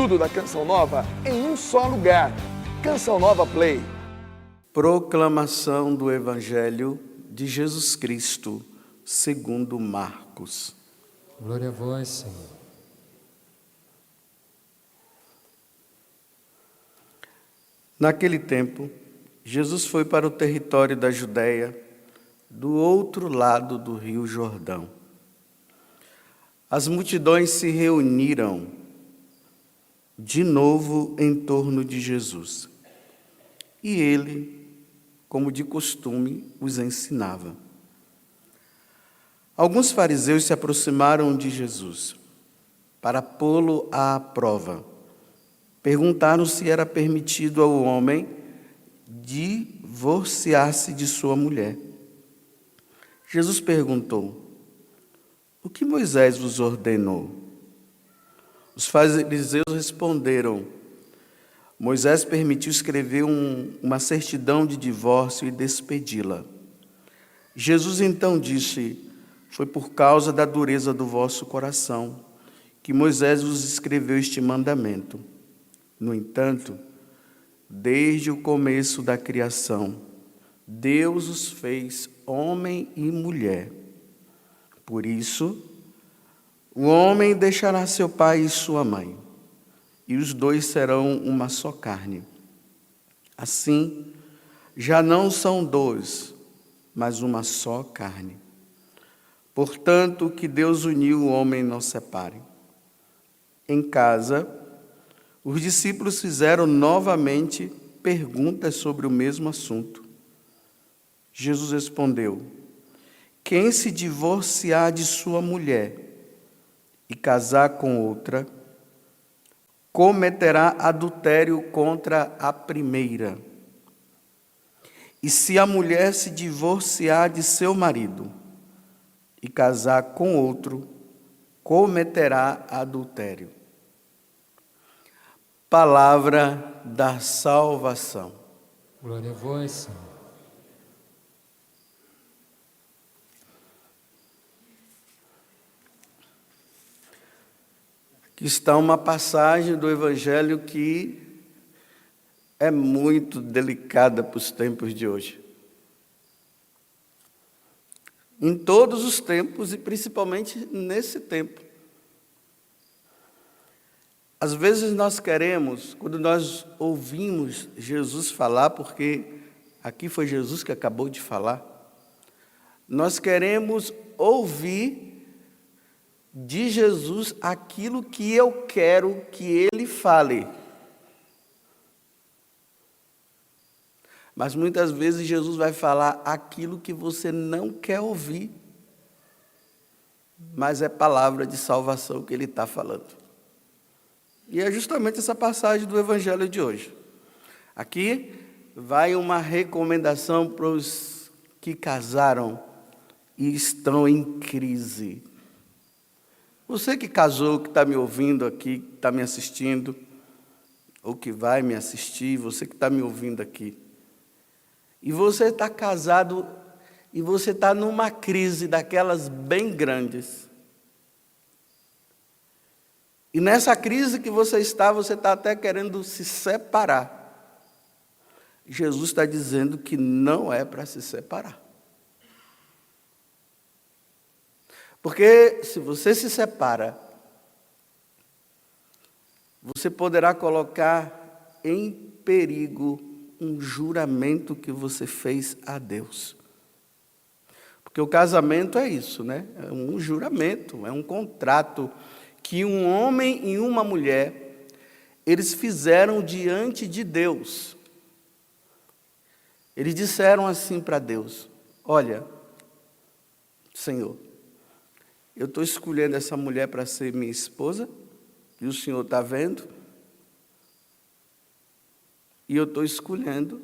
Tudo da Canção Nova em um só lugar. Canção Nova Play. Proclamação do Evangelho de Jesus Cristo, segundo Marcos. Glória a vós, Senhor. Naquele tempo, Jesus foi para o território da Judéia, do outro lado do rio Jordão. As multidões se reuniram de novo em torno de Jesus. E ele, como de costume, os ensinava. Alguns fariseus se aproximaram de Jesus para pô-lo à prova. Perguntaram se era permitido ao homem divorciar-se de sua mulher. Jesus perguntou: o que Moisés vos ordenou? Os fariseus responderam: Moisés permitiu escrever uma certidão de divórcio e despedi-la. Jesus então disse: foi por causa da dureza do vosso coração que Moisés vos escreveu este mandamento. No entanto, desde o começo da criação, Deus os fez homem e mulher. Por isso, o homem deixará seu pai e sua mãe, e os dois serão uma só carne. Assim, já não são dois, mas uma só carne. Portanto, o que Deus uniu, o homem não separe. Em casa, os discípulos fizeram novamente perguntas sobre o mesmo assunto. Jesus respondeu: quem se divorciar de sua mulher e casar com outra, cometerá adultério contra a primeira. E se a mulher se divorciar de seu marido e casar com outro, cometerá adultério. Palavra da salvação. Glória a vós, Senhor. Aqui está uma passagem do Evangelho que é muito delicada para os tempos de hoje. Em todos os tempos e principalmente nesse tempo. Às vezes nós queremos, quando nós ouvimos Jesus falar, porque aqui foi Jesus que acabou de falar, nós queremos ouvir de Jesus aquilo que eu quero que ele fale. Mas muitas vezes Jesus vai falar aquilo que você não quer ouvir, mas é palavra de salvação que ele está falando. E é justamente essa passagem do Evangelho de hoje. Aqui vai uma recomendação para os que casaram e estão em crise. Você que casou, que está me ouvindo aqui, que está me assistindo, ou que vai me assistir, você que está me ouvindo aqui, e você está casado e você está numa crise daquelas bem grandes. E nessa crise que você está até querendo se separar. Jesus está dizendo que não é para se separar. Porque se você se separa, você poderá colocar em perigo um juramento que você fez a Deus. Porque o casamento é isso, né? É um juramento, é um contrato que um homem e uma mulher, eles fizeram diante de Deus. Eles disseram assim para Deus: olha, Senhor, eu estou escolhendo essa mulher para ser minha esposa, e o Senhor está vendo, e eu estou escolhendo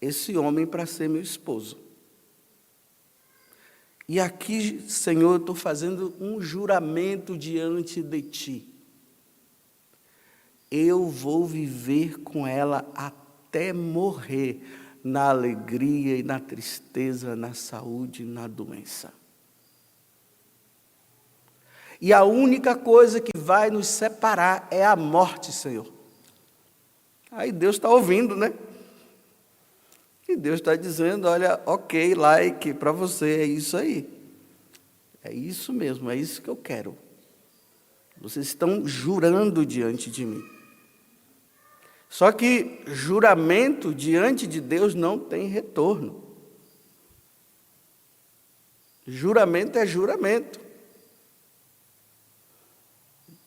esse homem para ser meu esposo. E aqui, Senhor, eu estou fazendo um juramento diante de Ti. Eu vou viver com ela até morrer, na alegria e na tristeza, na saúde e na doença. E a única coisa que vai nos separar é a morte, Senhor. Aí Deus está ouvindo, né? E Deus está dizendo, olha, ok, like, para você, é isso aí. É isso mesmo, é isso que eu quero. Vocês estão jurando diante de mim. Só que juramento diante de Deus não tem retorno. Juramento é juramento.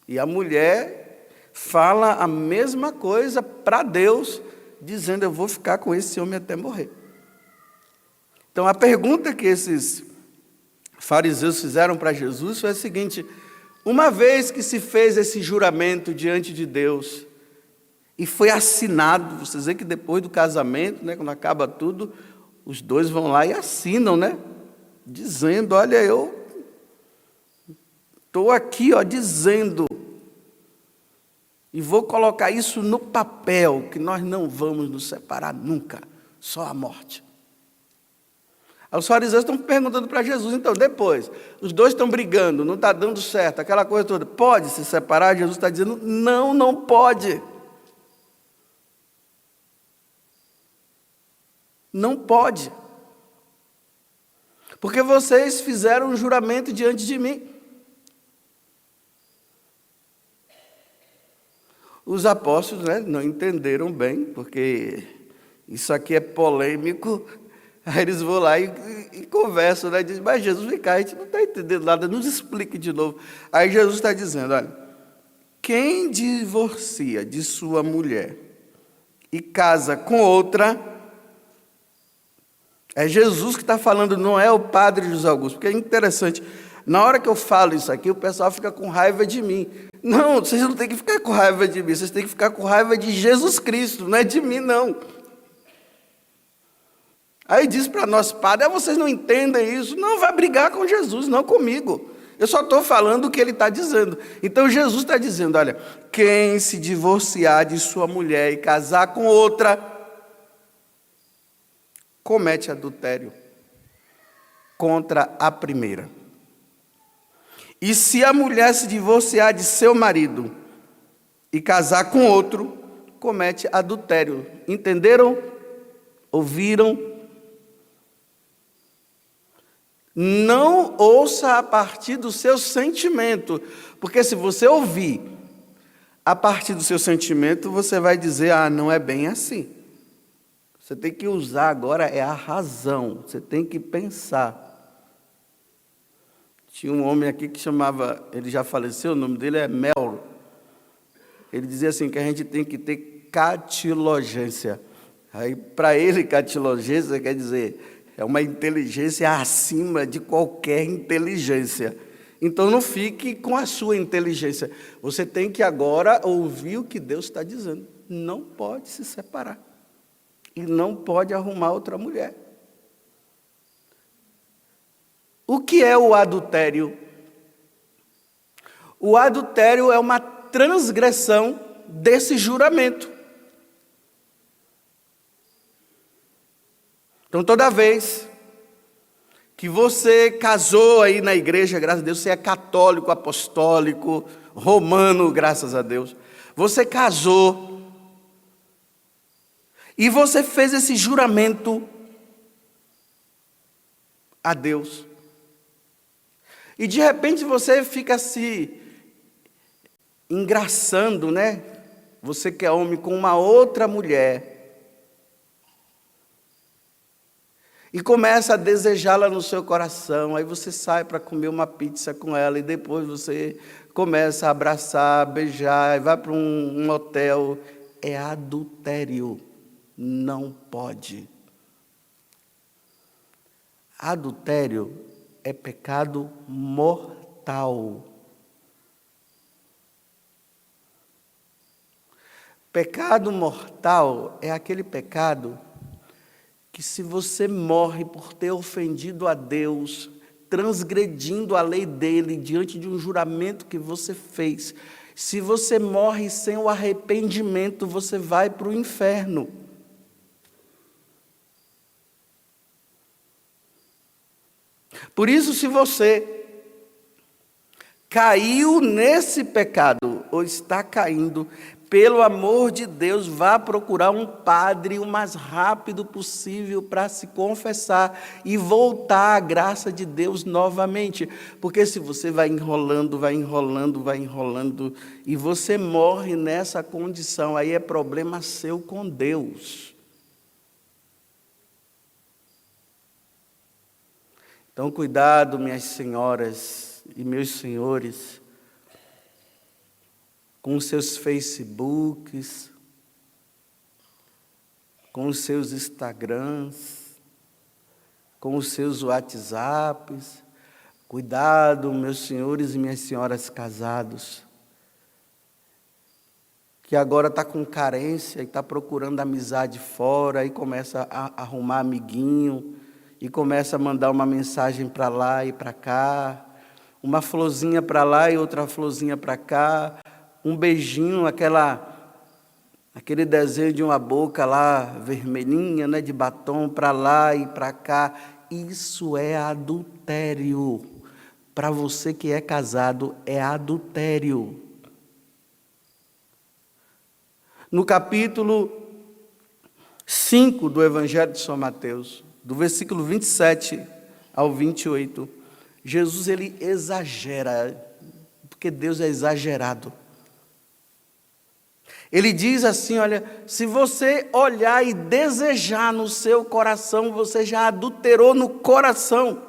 E a mulher fala a mesma coisa para Deus, dizendo, eu vou ficar com esse homem até morrer. Então, a pergunta que esses fariseus fizeram para Jesus foi a seguinte: uma vez que se fez esse juramento diante de Deus, e foi assinado, vocês veem que depois do casamento, né, quando acaba tudo, os dois vão lá e assinam, né? Dizendo, olha, eu estou aqui, ó, dizendo, e vou colocar isso no papel, que nós não vamos nos separar nunca, só a morte. Os fariseus estão perguntando para Jesus, então, depois, os dois estão brigando, não está dando certo, aquela coisa toda, pode se separar? Jesus está dizendo, não, não pode. Não pode. Porque vocês fizeram um juramento diante de mim. Os apóstolos, né, não entenderam bem, porque isso aqui é polêmico. Aí eles vão lá e conversam, né? Dizem, mas Jesus, vem cá, a gente não está entendendo nada, nos explique de novo. Aí Jesus está dizendo, olha, quem divorcia de sua mulher e casa com outra, é Jesus que está falando, não é o padre José Augusto, porque é interessante, na hora que eu falo isso aqui, o pessoal fica com raiva de mim. Não, vocês não têm que ficar com raiva de mim, vocês têm que ficar com raiva de Jesus Cristo, não é de mim, não. Aí diz para nós, padre, vocês não entendem isso, não vai brigar com Jesus, não comigo. Eu só estou falando o que ele está dizendo. Então Jesus está dizendo, olha, quem se divorciar de sua mulher e casar com outra, comete adultério contra a primeira. E se a mulher se divorciar de seu marido e casar com outro, comete adultério. Entenderam? Ouviram? Não ouça a partir do seu sentimento, porque se você ouvir a partir do seu sentimento, você vai dizer, não é bem assim. Você tem que usar agora a razão, você tem que pensar. Tinha um homem aqui que chamava, ele já faleceu, o nome dele é Mel. Ele dizia assim, que a gente tem que ter catilogência. Aí, para ele, catilogência quer dizer, é uma inteligência acima de qualquer inteligência. Então, não fique com a sua inteligência. Você tem que agora ouvir o que Deus está dizendo. Não pode se separar. E não pode arrumar outra mulher. O que é o adultério? O adultério é uma transgressão desse juramento. Então, toda vez que você casou aí na igreja, graças a Deus, você é católico, apostólico, romano, graças a Deus, você casou e você fez esse juramento a Deus. E de repente você fica se engraçando, né? Você que é homem com uma outra mulher. E começa a desejá-la no seu coração. Aí você sai para comer uma pizza com ela. E depois você começa a abraçar, beijar. E vai para um hotel. É adultério. Não pode. Adultério é pecado mortal. Pecado mortal é aquele pecado que, se você morre por ter ofendido a Deus, transgredindo a lei dele diante de um juramento que você fez, se você morre sem o arrependimento, você vai para o inferno. Por isso, se você caiu nesse pecado, ou está caindo, pelo amor de Deus, vá procurar um padre o mais rápido possível para se confessar e voltar à graça de Deus novamente. Porque se você vai enrolando, e você morre nessa condição, aí é problema seu com Deus. Então, cuidado, minhas senhoras e meus senhores, com os seus Facebooks, com os seus Instagrams, com os seus WhatsApps. Cuidado, meus senhores e minhas senhoras casados, que agora está com carência e está procurando amizade fora, e começa a arrumar amiguinho, e começa a mandar uma mensagem para lá e para cá, uma florzinha para lá e outra florzinha para cá, um beijinho, aquele desenho de uma boca lá, vermelhinha, né, de batom, para lá e para cá. Isso é adultério. Para você que é casado, é adultério. No capítulo 5 do Evangelho de São Mateus, do versículo 27 ao 28, Jesus ele exagera, porque Deus é exagerado. Ele diz assim, olha, se você olhar e desejar no seu coração, você já adulterou no coração.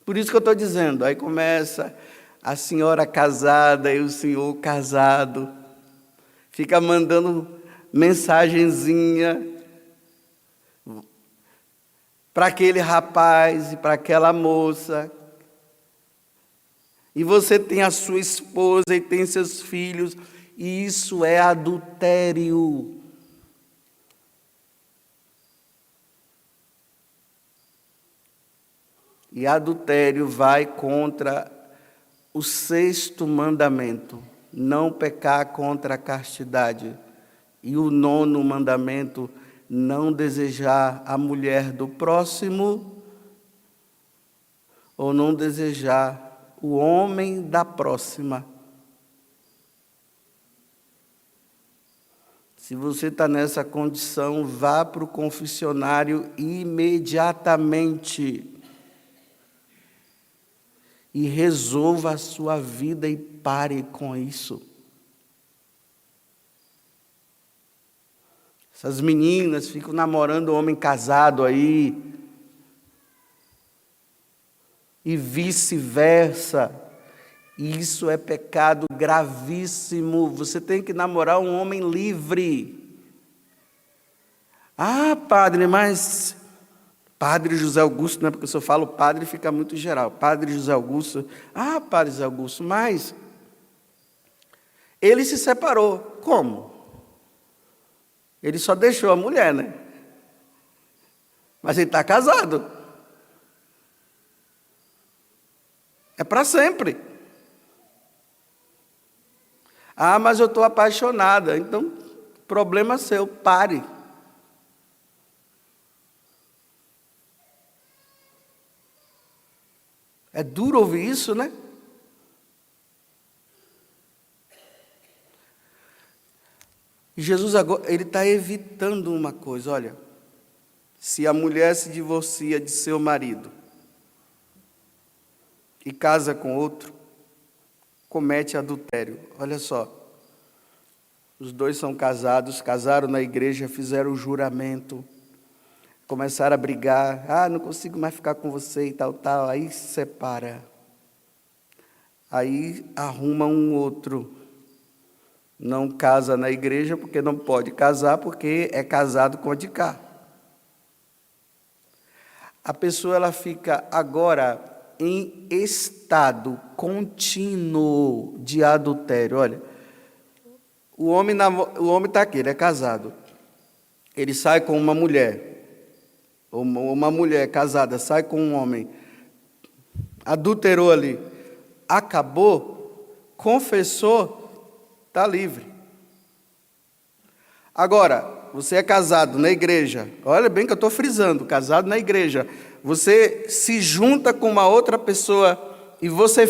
Por isso que eu estou dizendo, aí começa a senhora casada e o senhor casado, fica mandando mensagenzinha para aquele rapaz e para aquela moça, e você tem a sua esposa e tem seus filhos, e isso é adultério. E adultério vai contra o 6º mandamento, não pecar contra a castidade. E o 9º mandamento, não desejar a mulher do próximo, ou não desejar o homem da próxima. Se você está nessa condição, vá para o confessionário imediatamente e resolva a sua vida e pare com isso. Essas meninas ficam namorando homem casado aí, e vice-versa. Isso é pecado gravíssimo. Você tem que namorar um homem livre. Ah, padre, mas Padre José Augusto, não é porque se eu falo padre fica muito geral. Padre José Augusto, Padre José Augusto, mas ele se separou. Como? Ele só deixou a mulher, né? Mas ele está casado. É para sempre. Mas eu estou apaixonada. Então, problema seu, pare. É duro ouvir isso, né? Jesus agora, ele está evitando uma coisa, olha. Se a mulher se divorcia de seu marido e casa com outro, comete adultério. Olha só, os dois são casados, casaram na igreja, fizeram o juramento, começaram a brigar, não consigo mais ficar com você e tal, aí se separa. Aí arruma um outro, não casa na igreja porque não pode casar, porque é casado com a de cá. A pessoa ela fica agora em estado contínuo de adultério. Olha, o homem está aqui, ele é casado. Ele sai com uma mulher, ou uma mulher casada sai com um homem, adulterou ali, acabou, confessou, está livre. Agora, você é casado na igreja, olha bem que eu estou frisando, casado na igreja, você se junta com uma outra pessoa e você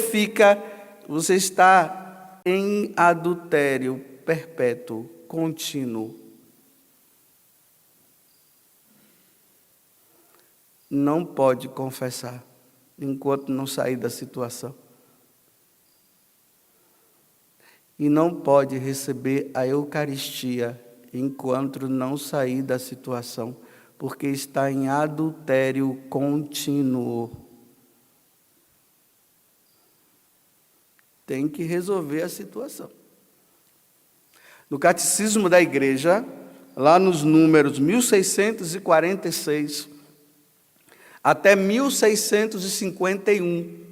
está em adultério perpétuo, contínuo. Não pode confessar enquanto não sair da situação. E não pode receber a Eucaristia enquanto não sair da situação, porque está em adultério contínuo. Tem que resolver a situação. No Catecismo da Igreja, lá nos números 1646 até 1651,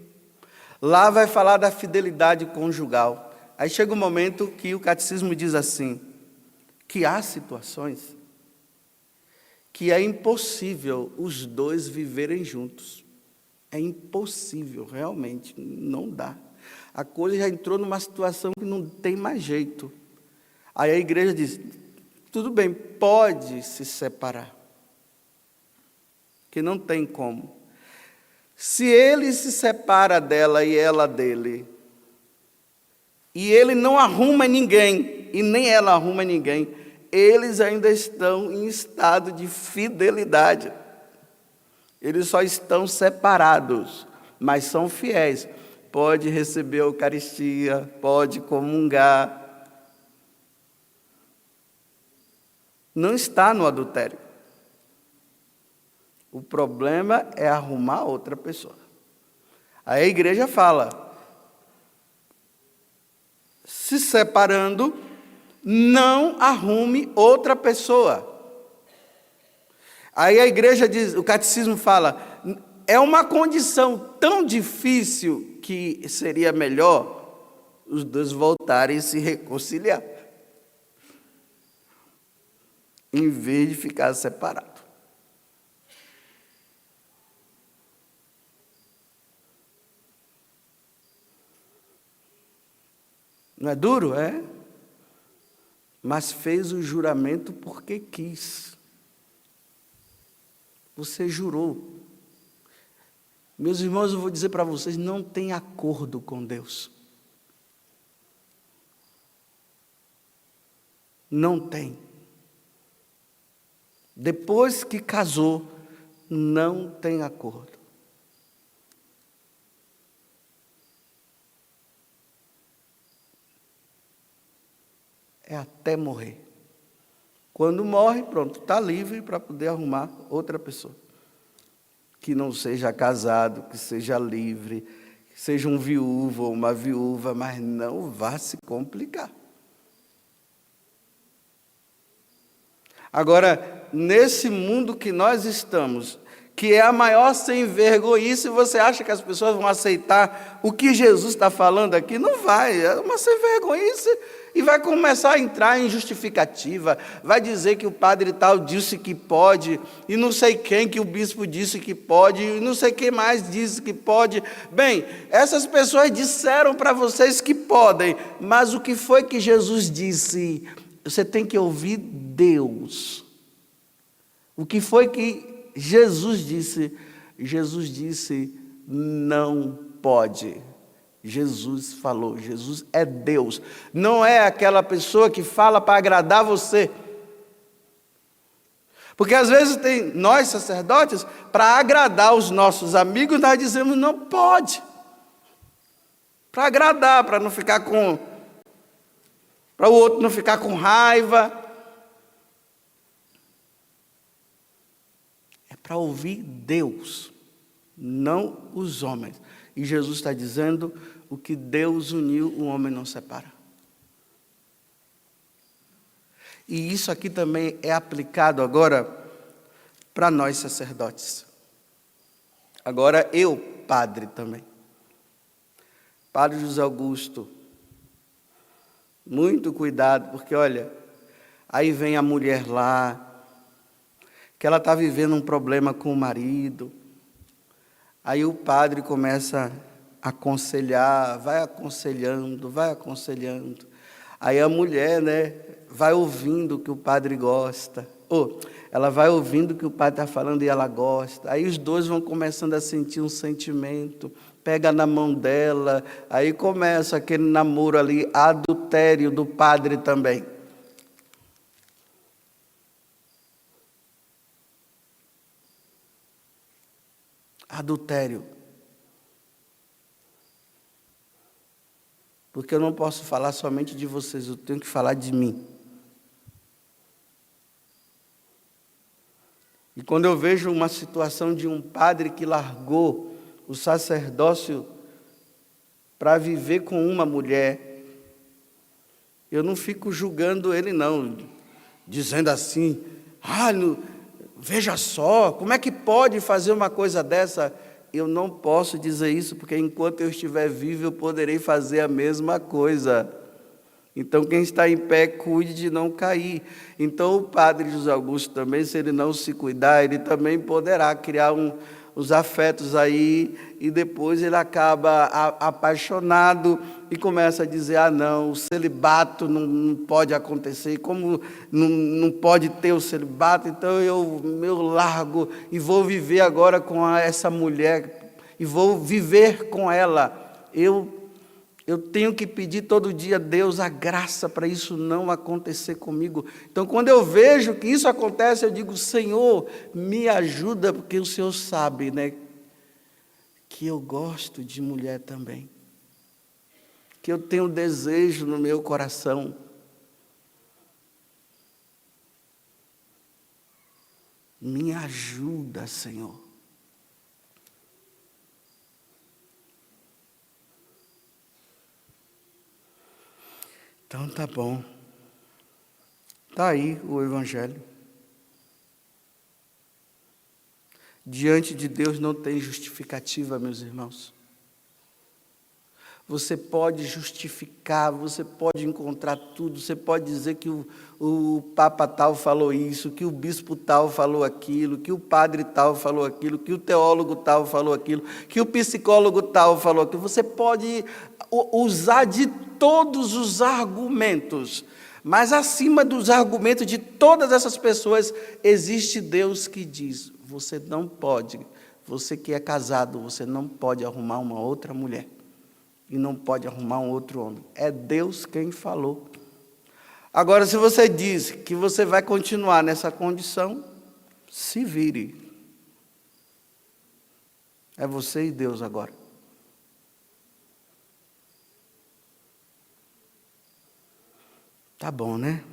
lá vai falar da fidelidade conjugal. Aí chega um momento que o catecismo diz assim, que há situações que é impossível os dois viverem juntos. É impossível, realmente, não dá. A coisa já entrou numa situação que não tem mais jeito. Aí a igreja diz, tudo bem, pode se separar. Que não tem como. Se ele se separa dela e ela dele, e ele não arruma ninguém, e nem ela arruma ninguém, eles ainda estão em estado de fidelidade. Eles só estão separados, mas são fiéis. Pode receber a Eucaristia, pode comungar. Não está no adultério. O problema é arrumar outra pessoa. Aí a igreja fala, se separando, não arrume outra pessoa. Aí a igreja diz, o catecismo fala, é uma condição tão difícil que seria melhor os dois voltarem a se reconciliar, em vez de ficar separados. Não é duro? É. Mas fez o juramento porque quis. Você jurou. Meus irmãos, eu vou dizer para vocês, não tem acordo com Deus. Não tem. Depois que casou, não tem acordo. É até morrer. Quando morre, pronto, está livre para poder arrumar outra pessoa. Que não seja casado, que seja livre, que seja um viúvo ou uma viúva, mas não vá se complicar. Agora, nesse mundo que nós estamos, que é a maior sem vergonhice, você acha que as pessoas vão aceitar o que Jesus está falando aqui? Não vai, é uma sem vergonhice. E vai começar a entrar em justificativa, vai dizer que o padre tal disse que pode, e não sei quem que o bispo disse que pode, e não sei quem mais disse que pode. Bem, essas pessoas disseram para vocês que podem, mas o que foi que Jesus disse? Você tem que ouvir Deus. O que foi que Jesus disse? Jesus disse, não pode. Jesus falou, Jesus é Deus, não é aquela pessoa que fala para agradar você. Porque às vezes nós sacerdotes, para agradar os nossos amigos, nós dizemos não pode. Para agradar, para não ficar para o outro não ficar com raiva. É para ouvir Deus, não os homens. E Jesus está dizendo, o que Deus uniu, o homem não separa. E isso aqui também é aplicado agora para nós sacerdotes. Agora eu, padre também. Padre José Augusto, muito cuidado, porque olha, aí vem a mulher lá, que ela está vivendo um problema com o marido. Aí o padre começa a aconselhar, vai aconselhando. Aí a mulher, vai ouvindo o que o padre gosta. Ela vai ouvindo o que o padre está falando e ela gosta. Aí os dois vão começando a sentir um sentimento. pega na mão dela, aí começa aquele namoro ali, adultério do padre também. Adultério. Porque eu não posso falar somente de vocês, eu tenho que falar de mim. E quando eu vejo uma situação de um padre que largou o sacerdócio para viver com uma mulher, eu não fico julgando ele não, dizendo assim, veja só, como é que pode fazer uma coisa dessa? Eu não posso dizer isso, porque enquanto eu estiver vivo, eu poderei fazer a mesma coisa. Então, quem está em pé, cuide de não cair. Então, o padre José Augusto também, se ele não se cuidar, ele também poderá criar os afetos aí, e depois ele acaba apaixonado e começa a dizer, não, o celibato não pode acontecer, como não pode ter o celibato, então eu largo e vou viver agora com essa mulher, e vou viver com ela. Eu tenho que pedir todo dia a Deus a graça para isso não acontecer comigo. Então, quando eu vejo que isso acontece, eu digo, Senhor, me ajuda, porque o Senhor sabe, né, que eu gosto de mulher também, que eu tenho desejo no meu coração. Me ajuda, Senhor. Então tá bom. Está aí o Evangelho. Diante de Deus não tem justificativa, meus irmãos. Você pode justificar, você pode encontrar tudo, você pode dizer que o Papa tal falou isso, que o bispo tal falou aquilo, que o padre tal falou aquilo, que o teólogo tal falou aquilo, que o psicólogo tal falou aquilo. Você pode usar de todos os argumentos, mas acima dos argumentos de todas essas pessoas, existe Deus que diz, você não pode, você que é casado, você não pode arrumar uma outra mulher. E não pode arrumar um outro homem. É Deus quem falou. Agora, se você diz que você vai continuar nessa condição, se vire. É você e Deus agora. Tá bom, né?